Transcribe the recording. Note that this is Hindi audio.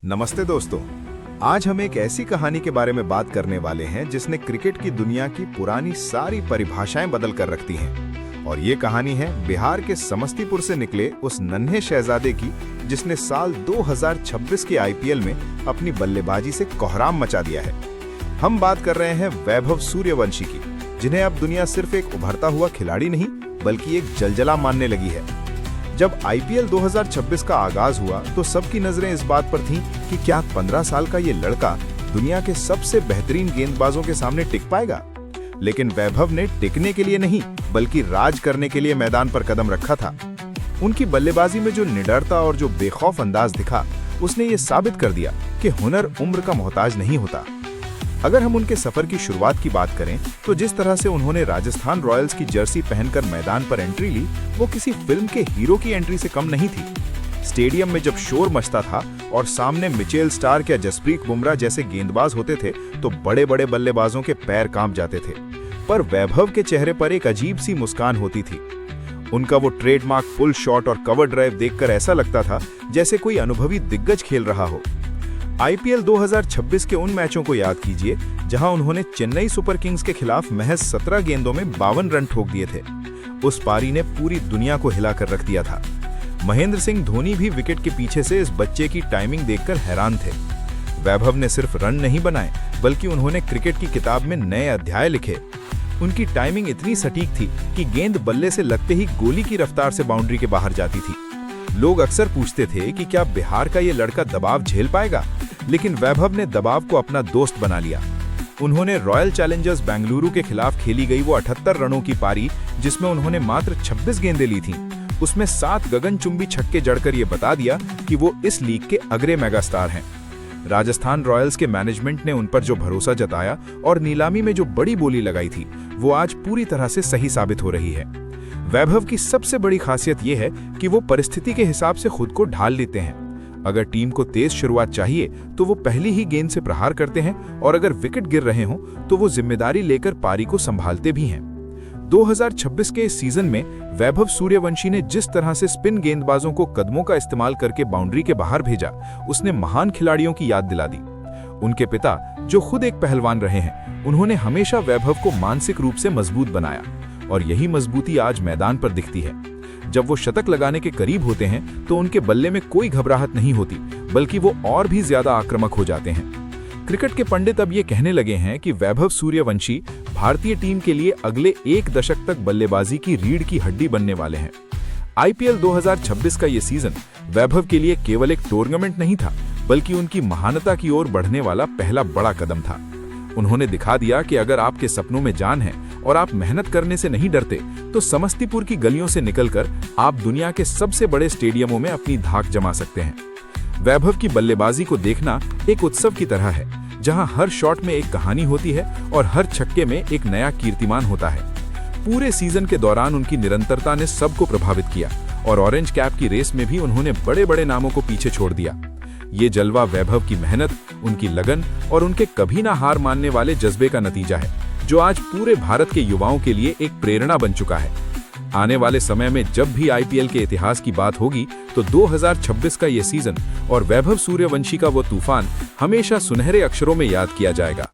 नमस्ते दोस्तों। आज हम एक ऐसी कहानी के बारे में बात करने वाले हैं जिसने क्रिकेट की दुनिया की पुरानी सारी परिभाषाएं बदल कर रखती हैं। और ये कहानी है बिहार के समस्तीपुर से निकले उस नन्हे शहजादे की जिसने साल 2026 के आईपीएल में अपनी बल्लेबाजी से कोहराम मचा दिया है। हम बात कर रहे हैं वैभव सूर्यवंशी की, जिन्हें अब दुनिया सिर्फ एक उभरता हुआ खिलाड़ी नहीं बल्कि एक जलजला मानने लगी है। जब आईपीएल 2026 का आगाज हुआ तो सबकी नजरें इस बात पर थीं कि क्या 15 साल का ये लड़का दुनिया के सबसे बेहतरीन गेंदबाजों के सामने टिक पाएगा। लेकिन वैभव ने टिकने के लिए नहीं बल्कि राज करने के लिए मैदान पर कदम रखा था। उनकी बल्लेबाजी में जो निडरता और जो बेखौफ अंदाज दिखा, उसने ये साबित कर दिया कि हुनर उम्र का मोहताज नहीं होता। अगर हम उनके सफर की शुरुआत की बात करें तो जिस तरह से उन्होंने राजस्थान रॉयल्स की जर्सी पहनकर मैदान पर एंट्री ली, वो किसी फिल्म के हीरो की एंट्री से कम नहीं थी। स्टेडियम में जब शोर मचता था और सामने मिचेल स्टार्क या जसप्रीत बुमराह जैसे गेंदबाज होते थे तो बड़े बड़े बल्लेबाजों के पैर कांप जाते थे। पर वैभव के चेहरे पर एक अजीब सी मुस्कान होती थी। उनका वो ट्रेडमार्क पुल शॉट और कवर ड्राइव देखकर ऐसा लगता था जैसे कोई अनुभवी दिग्गज खेल रहा हो। आईपीएल 2026 के उन मैचों को याद कीजिए जहां उन्होंने चेन्नई सुपर किंग्स के खिलाफ महज 17 गेंदों में 52 रन ठोक दिए थे। उस पारी ने पूरी दुनिया को हिलाकर रख दिया था। महेंद्र सिंह धोनी भी विकेट के पीछे से इस बच्चे की टाइमिंग देखकर हैरान थे। वैभव ने सिर्फ रन नहीं बनाए बल्कि उन्होंने क्रिकेट की किताब में नए अध्याय लिखे। उनकी टाइमिंग इतनी सटीक थी कि गेंद बल्ले से लगते ही गोली की रफ्तार से बाउंड्री के बाहर जाती थी। लोग अक्सर पूछते थे कि क्या बिहार का ये लड़का दबाव झेल पाएगा, लेकिन वैभव ने दबाव को अपना दोस्त बना लिया। उन्होंने रॉयल चैलेंजर्स बेंगलुरु के खिलाफ खेली गई वो 78 रनों की पारी, जिसमें उन्होंने मात्र 26 गेंदें ली थीं, उसमें 7 गगनचुंबी छक्के जड़कर ये बता दिया कि वो इस लीग के अग्रे मेगास्टार हैं। राजस्थान रॉयल्स के मैनेजमेंट ने उन पर जो भरोसा जताया और नीलामी में जो बड़ी बोली लगाई थी, वो आज पूरी तरह से सही साबित हो रही है। वैभव की सबसे बड़ी खासियत यह है कि वो परिस्थिति के हिसाब से खुद को ढाल लेते हैं। अगर टीम को तेज शुरुआत चाहिए तो वो पहली ही गेंद से प्रहार करते हैं, और अगर विकेट गिर रहे हों तो वो जिम्मेदारी लेकर पारी को संभालते भी हैं। 2026 के इस सीजन में वैभव सूर्यवंशी ने जिस तरह से स्पिन गेंदबाजों को कदमों का इस्तेमाल करके बाउंड्री के बाहर भेजा, उसने महान खिलाड़ियों की याद दिला दी। उनके पिता, जो खुद एक पहलवान रहे हैं, उन्होंने हमेशा वैभव को मानसिक रूप से मजबूत बनाया, और यही मजबूती आज मैदान पर दिखती है। जब वो शतक लगाने के करीब होते हैं तो उनके बल्ले में कोई घबराहट नहीं होती, बल्कि वो और भी ज्यादा आक्रामक हो जाते हैं। क्रिकेट के पंडित अब ये कहने लगे हैं कि वैभव सूर्यवंशी भारतीय टीम के लिए अगले 1 दशक तक बल्लेबाजी की रीढ़ की हड्डी बनने वाले हैं। आईपीएल 2026 का ये सीजन वैभव के लिए केवल एक टूर्नामेंट नहीं था, बल्कि उनकी महानता की ओर बढ़ने वाला पहला बड़ा कदम था। उन्होंने दिखा दिया कि अगर आपके सपनों में जान है और आप मेहनत करने से नहीं डरते, तो समस्तीपुर की गलियों से निकलकर आप दुनिया के सबसे बड़े स्टेडियमों में अपनी धाक जमा सकते हैं। वैभव की बल्लेबाजी को देखना एक उत्सव की तरह है, जहां हर शॉट में एक कहानी होती है और हर छक्के में एक नया कीर्तिमान होता है। पूरे सीजन के दौरान उनकी निरंतरता ने सबको प्रभावित किया, और ऑरेंज कैप की रेस में भी उन्होंने बड़े बड़े नामों को पीछे छोड़ दिया। ये जलवा वैभव की मेहनत, उनकी लगन और उनके कभी ना हार मानने वाले जज्बे का नतीजा है, जो आज पूरे भारत के युवाओं के लिए एक प्रेरणा बन चुका है। आने वाले समय में जब भी आईपीएल के इतिहास की बात होगी तो 2026 का ये सीजन और वैभव सूर्यवंशी का वो तूफान हमेशा सुनहरे अक्षरों में याद किया जाएगा।